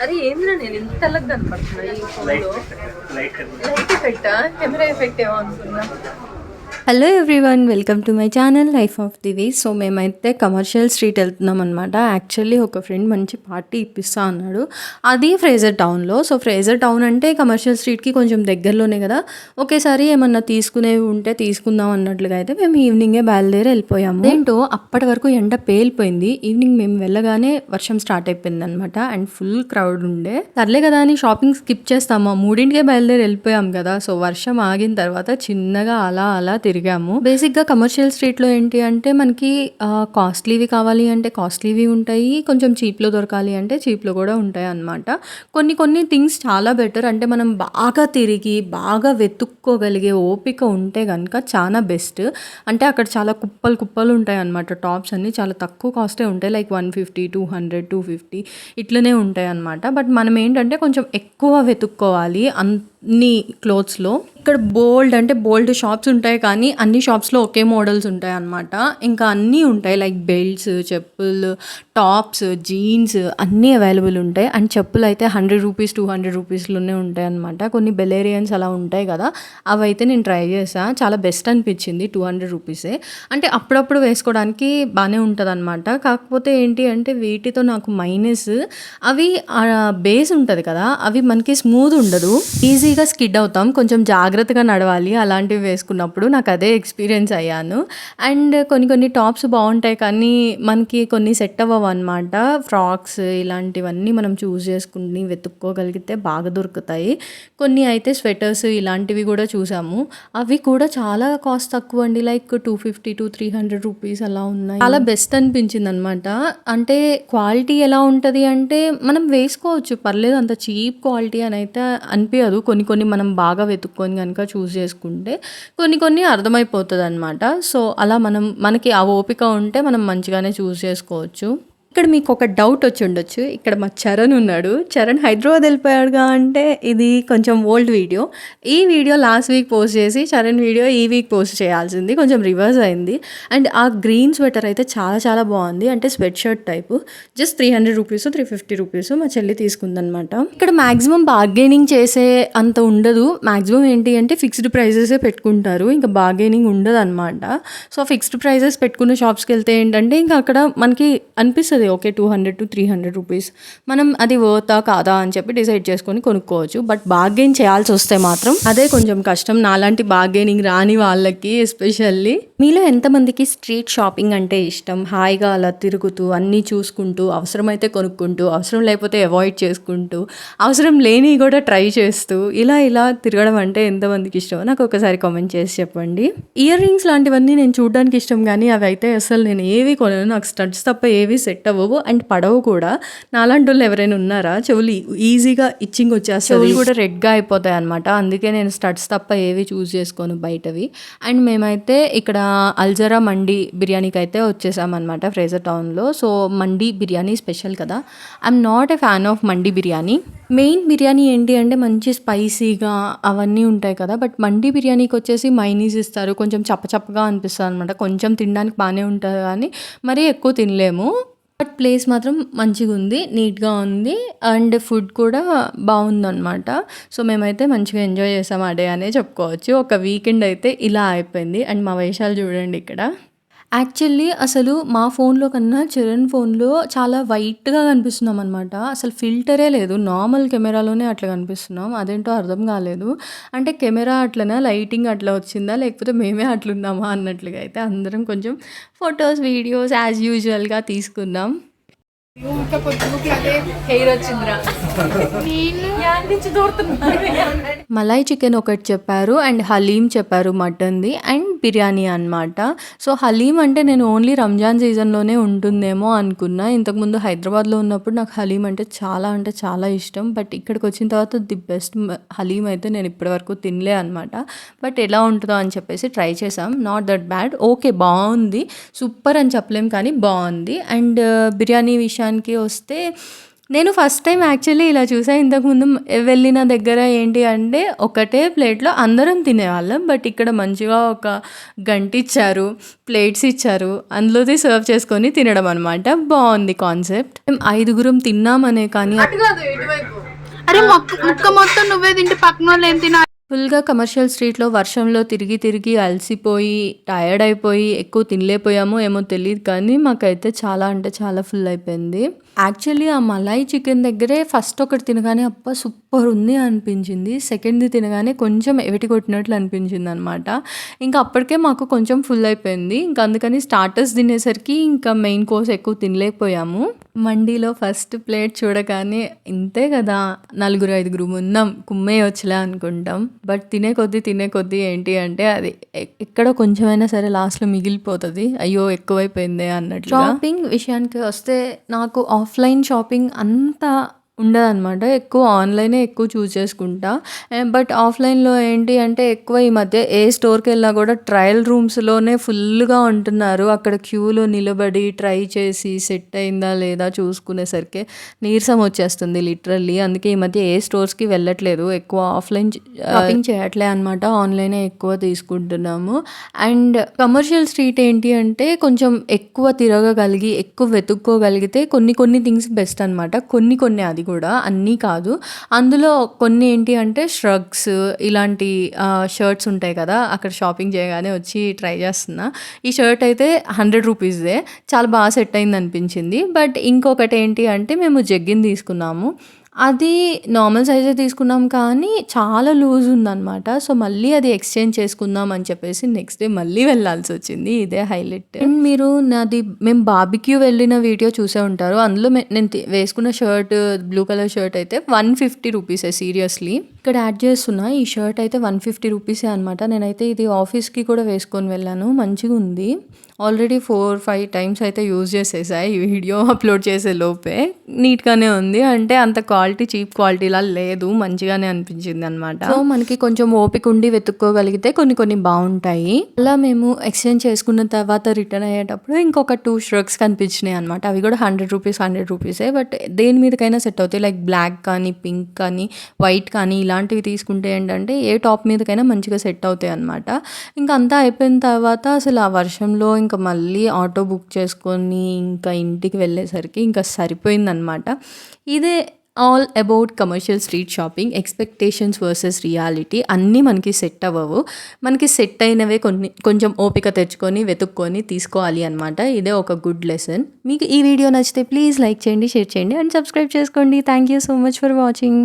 అరే ఏంద్రా నేను ఇంత తెల్లగా కనపడుతున్నా ఈ లైట్ ఫోన్లో. లైట్ లైట్ ఎఫెక్టా కెమెరా ఎఫెక్ట్ ఏమో అనుకున్నా. Hello everyone, welcome to my channel life of the way. So మేమైతే కమర్షియల్ స్ట్రీట్ వెళ్తున్నాం అనమాట. యాక్చువల్లీ ఒక ఫ్రెండ్ మంచి పార్టీ ఇప్పిస్తా అన్నాడు, అది ఫ్రేజర్ టౌన్లో. సో ఫ్రేజర్ టౌన్ అంటే కమర్షియల్ స్ట్రీట్కి కొంచెం దగ్గరలోనే కదా, ఒకేసారి ఏమన్నా తీసుకునేవి ఉంటే తీసుకుందాం అన్నట్లుగా అయితే మేము ఈవినింగే బయలుదేరి వెళ్ళిపోయాము. ఏంటో అప్పటి వరకు ఎండ పేలిపోయింది. ఈవినింగ్ మేము వెళ్ళగానే వర్షం స్టార్ట్ అయిపోయింది అనమాట, అండ్ ఫుల్ క్రౌడ్ ఉండే. సర్లే కదా అని షాపింగ్ స్కిప్ చేస్తాము, 3ంటికే బయలుదేరి వెళ్ళిపోయాం కదా. సో వర్షం ఆగిన తర్వాత చిన్నగా అలా అలా తిరిగాము. బేసిక్గా కమర్షియల్ స్ట్రీట్లో ఏంటి అంటే మనకి కాస్ట్లీవి కావాలి అంటే కాస్ట్లీవి ఉంటాయి, కొంచెం చీప్లో దొరకాలి అంటే చీప్లో కూడా ఉంటాయి అన్నమాట. కొన్ని కొన్ని థింగ్స్ చాలా బెటర్, అంటే మనం బాగా తిరిగి బాగా వెతుక్కోగలిగే ఓపిక ఉంటే కనుక చాలా బెస్ట్. అంటే అక్కడ చాలా కుప్పలు కుప్పలు ఉంటాయి అన్నమాట. టాప్స్ అన్నీ చాలా తక్కువ కాస్టే ఉంటాయి, లైక్ 150, 200, 250 ఇట్లనే ఉంటాయి అన్నమాట. బట్ మనం ఏంటంటే కొంచెం ఎక్కువ వెతుక్కోవాలి అన్ని క్లోత్స్లో. ఇక్కడ బోల్డ్ షాప్స్ ఉంటాయి, కానీ అన్ని షాప్స్లో ఒకే మోడల్స్ ఉంటాయి అన్నమాట. ఇంకా అన్నీ ఉంటాయి, లైక్ బెల్ట్స్, చెప్పులు, టాప్స్, జీన్స్ అన్నీ అవైలబుల్ ఉంటాయి. అండ్ చెప్పులు అయితే 100 రూపీస్ 200 రూపీస్లోనే ఉంటాయి అన్నమాట. కొన్ని బెలేరియన్స్ అలా ఉంటాయి కదా, అవి అయితే నేను ట్రై చేసాను, చాలా బెస్ట్ అనిపించింది. 200 రూపీసే, అంటే అప్పుడప్పుడు వేసుకోవడానికి బాగానే ఉంటుంది అనమాట. కాకపోతే ఏంటి అంటే వీటితో నాకు మైనస్, అవి బేస్ ఉంటుంది కదా, అవి మనకి స్మూత్ ఉండదు, ఈజీగా స్కిడ్ అవుతాం, కొంచెం జాగ్రత్తగా నడవాలి అలాంటివి వేసుకున్నప్పుడు. నాకు అదే ఎక్స్పీరియన్స్ అయ్యాను. అండ్ కొన్ని టాప్స్ బాగుంటాయి, కానీ మనకి కొన్ని సెట్ అవ్వవు అనమాట. ఫ్రాక్స్ ఇలాంటివన్నీ మనం చూస్ చేసుకుని వెతుక్కోగలిగితే బాగా దొరుకుతాయి. కొన్ని అయితే స్వెటర్స్ ఇలాంటివి కూడా చూసాము, అవి కూడా చాలా కాస్ట్ తక్కువ అండి, లైక్ 250 to 300 రూపీస్ అలా ఉన్నాయి. చాలా బెస్ట్ అనిపించింది అనమాట. అంటే క్వాలిటీ ఎలా ఉంటుంది అంటే మనం వేసుకోవచ్చు, పర్లేదు, అంత చీప్ క్వాలిటీ అని అయితే అనిపించదు. కొన్ని మనం బాగా వెతుక్కొని కనుక చూస్ చేసుకుంటే కొన్ని అర్థమైపోతుంది అనమాట. సో అలా మనకి ఆ ఓపిక ఉంటే మనం మంచిగానే చూస్ చేసుకోవచ్చు. ఇక్కడ మీకు ఒక డౌట్ వచ్చి ఉండొచ్చు, ఇక్కడ మా చరణ్ ఉన్నాడు. చరణ్ హైదరాబాద్ వెళ్ళిపోయాడుగా అంటే ఇది కొంచెం ఓల్డ్ వీడియో. ఈ వీడియో లాస్ట్ వీక్ పోస్ట్ చేసి చరణ్ వీడియో ఈ వీక్ పోస్ట్ చేయాల్సింది, కొంచెం రివర్స్ అయింది. అండ్ ఆ గ్రీన్ స్వెటర్ అయితే చాలా చాలా బాగుంది, అంటే sweat shirt type. Just 300 rupees 350 rupees మా చెల్లి తీసుకుందనమాట. ఇక్కడ మ్యాక్సిమం బార్గెనింగ్ చేసే అంత ఉండదు. మ్యాక్సిమం ఏంటి అంటే ఫిక్స్డ్ ప్రైజెసే పెట్టుకుంటారు, ఇంకా బార్గెనింగ్ ఉండదు అనమాట. సో ఫిక్స్డ్ ప్రైజెస్ పెట్టుకున్న షాప్స్కి వెళ్తే ఏంటంటే ఇంకా అక్కడ మనకి అనిపిస్తుంది ఓకే 200 to 300 రూపీస్, మనం అది వర్తా కాదా అని చెప్పి డిసైడ్ చేసుకొని కొనుక్కోవచ్చు. బట్ బార్గెన్ చేయాల్సి వస్తే మాత్రం అదే కొంచెం కష్టం, నాలాంటి బార్గెనింగ్ రాని వాళ్ళకి ఎస్పెషల్లీ. మీలో ఎంతమందికి స్ట్రీట్ షాపింగ్ అంటే ఇష్టం? హాయిగా అలా తిరుగుతూ అన్నీ చూసుకుంటూ, అవసరమైతే కొనుక్కుంటూ, అవసరం లేకపోతే అవాయిడ్ చేసుకుంటూ, అవసరం లేని కూడా ట్రై చేస్తూ ఇలా తిరగడం అంటే ఎంతమందికి ఇష్టమో నాకు ఒకసారి కామెంట్ చేసి చెప్పండి. ఇయర్ రింగ్స్ లాంటివన్నీ నేను చూడడానికి ఇష్టం, కానీ అవి అయితే అసలు నేను ఏవి కొనను, నాకు స్టడ్స్ తప్ప ఏవి సెట్ అవ్వవు అండ్ పడవు కూడా. నాలాంటి వాళ్ళు ఎవరైనా ఉన్నారా? చెవులు ఈజీగా ఇచ్చింగ్ వచ్చేస్తుంది, చెవులు కూడా రెడ్గా అయిపోతాయి అనమాట. అందుకే నేను స్టడ్స్ తప్ప ఏవి చూస్ చేసుకోను బయటవి. అండ్ మేమైతే ఇక్కడ అల్జరా మండి బిర్యానీకి అయితే వచ్చేసామన్నమాట ఫ్రేజర్ టౌన్లో. సో మండి బిర్యానీ స్పెషల్ కదా, I'm not a fan of mandi biryani. Main biryani ఏంటి అంటే మంచి స్పైసీగా అవన్నీ ఉంటాయి కదా, బట్ మండి బిర్యానీకి వచ్చేసి మైనీస్ ఇస్తారు, కొంచెం చప్పచప్పగా అనిపిస్తుంది అనమాట. కొంచెం తినడానికి బాగానే ఉంటుంది, కానీ మరీ ఎక్కువ తినలేము. బట్ ప్లేస్ మాత్రం మంచిగా ఉంది, నీట్గా ఉంది, అండ్ ఫుడ్ కూడా బాగుందన్నమాట. సో మేమైతే మంచిగా ఎంజాయ్ చేసాం ఆ డే అనే చెప్పుకోవచ్చు. ఒక వీకెండ్ అయితే ఇలా అయిపోయింది. అండ్ మా వేషాలు చూడండి ఇక్కడ. యాక్చువల్లీ అసలు మా ఫోన్లో కన్నా చరణ్ ఫోన్లో చాలా వైట్గా కనిపిస్తున్నాం అనమాట. అసలు ఫిల్టరే లేదు, నార్మల్ కెమెరాలోనే అట్లా కనిపిస్తున్నాం. అదేంటో అర్థం కాలేదు. అంటే కెమెరా అట్లనా, లైటింగ్ అట్లా వచ్చిందా, లేకపోతే మేమే అట్లున్నామా అన్నట్లుగా అయితే అందరం కొంచెం ఫొటోస్ వీడియోస్ యాజ్ యూజువల్గా తీసుకున్నాం. ఇంకా పొద్దుకి అదే హెయిర్ వచ్చిందిరా, నేను యాడ్ నుంచి దూరుతున్నాను. మలై చికెన్ ఒకటి చెప్పారు, అండ్ హలీం చెప్పారు మటన్ది, అండ్ బిర్యానీ అనమాట. సో హలీం అంటే నేను ఓన్లీ రంజాన్ సీజన్లోనే ఉంటుందేమో అనుకున్నా. ఇంతకుముందు హైదరాబాద్లో ఉన్నప్పుడు నాకు హలీం అంటే చాలా ఇష్టం. బట్ ఇక్కడికి వచ్చిన తర్వాత ది బెస్ట్ హలీం అయితే నేను ఇప్పటివరకు తినలే అనమాట. బట్ ఎలా ఉంటుందో అని చెప్పేసి ట్రై చేసాం, నాట్ దట్ బ్యాడ్, ఓకే బాగుంది, సూపర్ అని చెప్పలేం కానీ బాగుంది. అండ్ బిర్యానీ విషయానికి వస్తే నేను ఫస్ట్ టైం యాక్చువల్లీ ఇలా చూసా. ఇంతకుముందు వెళ్ళిన దగ్గర ఏంటి అంటే ఒకటే ప్లేట్‌లో అందరం తినేవాళ్ళం. బట్ ఇక్కడ మంచిగా ఒక గంటిచ్చారు, ప్లేట్స్ ఇచ్చారు. అందులోది సర్వ్ చేసుకొని తినడం అనమాట. బావుంది కాన్సెప్ట్. మేము 5గురం తిన్నామనే కానీ అరే ముక్క మొత్తం నువ్వే తింటే పక్కన వాళ్ళు ఏం తినాలి? ఫుల్‌గా కమర్షియల్ స్ట్రీట్‌లో వర్షంలో తిరిగి తిరిగి అలసిపోయి, టయర్డ్ అయిపోయి ఎక్కువ తినలేకపోయామో ఏమో తెలీదు కానీ మాకైతే చాలా అంటే చాలా ఫుల్ అయిపోయింది. యాక్చువల్లీ ఆ మలాయ్ చికెన్ దగ్గరే ఫస్ట్ ఒకటి తినగానే అబ్బా! సూపర్ ఉంది అనిపించింది. సెకండ్‌ది తినగానే కొంచెం ఎవిటి కొట్టినట్లు అనిపించిందనమాట. ఇంకా అప్పటికే మాకు కొంచెం ఫుల్ అయిపోయింది. ఇంకా అందుకని స్టార్టర్స్ తినేసరికి ఇంకా మెయిన్ కోర్స్ ఎక్కువ తినలేకపోయాము. మండీలో ఫస్ట్ ప్లేట్ చూడగానే ఇంతే కదా! 4, 5 ఉన్నాం. కుమ్మేయొచ్చులే అనుకుంటాం. బట్ తినే కొద్దీ ఏంటి అంటే అది ఎక్కడో కొంచెమైనా సరే లాస్ట్‌లో మిగిలిపోతది. అయ్యో! ఎక్కువైపోయిందే అన్నట్లుగా. షాపింగ్ విషయానికి వస్తే నాకు ఆఫ్‌లైన్ షాపింగ్ అంత ఉండదనమాట. ఎక్కువ ఆన్‌లైనే ఎక్కువ చూజ్ చేసుకుంటా. బట్ ఆఫ్‌లైన్‌లో ఏంటి అంటే ఎక్కువ ఈ మధ్య ఏ స్టోర్‌కెళ్ళినా కూడా ట్రయల్ రూమ్స్‌లోనే ఫుల్‌గా ఉంటున్నారు. అక్కడ క్యూలో నిలబడి ట్రై చేసి సెట్ అయిందా లేదా చూసుకునేసరికి నీరసం వచ్చేస్తుంది లిటరల్లీ. అందుకే ఈ మధ్య ఏ స్టోర్స్‌కి వెళ్ళట్లేదు. ఎక్కువ ఆఫ్‌లైన్ షాపింగ్ చేయట్లే అనమాట. ఆన్‌లైనే ఎక్కువ తీసుకుంటున్నాము. అండ్ కమర్షియల్ స్ట్రీట్ ఏంటి అంటే కొంచెం ఎక్కువ తిరగగలిగి, ఎక్కువ వెతుక్కోగలిగితే కొన్ని థింగ్స్ బెస్ట్ అనమాట. కొన్ని అది కూడా అన్నీ కాదు. అందులో కొన్ని ఏంటి అంటే ష్రగ్స్ ఇలాంటి షర్ట్స్ ఉంటాయి కదా! అక్కడ షాపింగ్ చేయగానే వచ్చి ట్రై చేస్తున్నా. ఈ షర్ట్ అయితే 100 రూపీస్‌దే. చాలా బాగా సెట్ అయింది అనిపించింది. బట్ ఇంకొకటి ఏంటి అంటే మేము జెగ్గిన్ తీసుకున్నాము. అది నార్మల్ సైజే తీసుకున్నాం కానీ చాలా లూజ్ ఉందనమాట. సో, మళ్ళీ అది ఎక్స్‌చేంజ్ చేసుకుందాం అని చెప్పేసి నెక్స్ట్ డే మళ్ళీ వెళ్ళాల్సొచ్చింది. ఇదే హైలైట్. అండ్ మీరు మేము బార్బిక్యూ వెళ్ళిన వీడియో చూసే ఉంటారు. అందులో నేను వేసుకున్న షర్ట్ బ్లూ కలర్ షర్ట్ అయితే 150 రూపీసే సీరియస్‌లీ. ఇక్కడ యాడ్ చేస్తున్నా. ఈ షర్ట్ అయితే 150 రూపీసే అనమాట. నేనైతే ఇది ఆఫీస్‌కి కూడా వేసుకొని వెళ్ళాను. మంచిగుంది. ఆల్రెడీ 4, 5 టైమ్స్ అయితే యూజ్ చేసేసా ఈ వీడియో అప్లోడ్ చేసే లోపే. నీట్‌గానే ఉంది. అంటే అంత క్వాలిటీ చీప్ క్వాలిటీలా లేదు. మంచిగానే అనిపించింది అనమాట. సో, మనకి కొంచెం ఓపిక ఉండి వెతుక్కోగలిగితే కొన్ని బావుంటాయి. అలా మేము ఎక్స్‌చేంజ్ చేసుకున్న తర్వాత రిటర్న్ అయ్యేటప్పుడు ఇంకొక 2 ష్రగ్స్ కనిపించినాయి అనమాట. అవి కూడా 100 రూపీసే. బట్ దేని మీదకైనా సెట్ అవుతాయి. లైక్ బ్లాక్ కానీ, పింక్ కానీ, వైట్ కానీ ఇలాంటివి తీసుకుంటే ఏంటంటే ఏ టాప్ మీదకైనా మంచిగా సెట్ అవుతాయి అనమాట. ఇంకా అంతా అయిపోయిన తర్వాత అసలు ఆ వర్షంలో ఇంకా మళ్ళీ ఆటో బుక్ చేసుకొని ఇంకా ఇంటికి వెళ్ళేసరికి ఇంకా సరిపోయిందనమాట. ఇదే all about commercial street shopping. Expectations versus reality అన్నీ మనకి సెట్ అవ్వవు. మనకి సెట్ అయినవే కొంచెం ఓపిక తెచ్చుకొని వెతుక్కొని తీసుకోవాలి అనమాట. ఇదే ఒక గుడ్ లెసన్. మీకు ఈ వీడియో నచ్చితే ప్లీజ్ లైక్ చేయండి, షేర్ చేయండి అండ్ సబ్స్క్రైబ్ చేసుకోండి. Thank you so much for watching.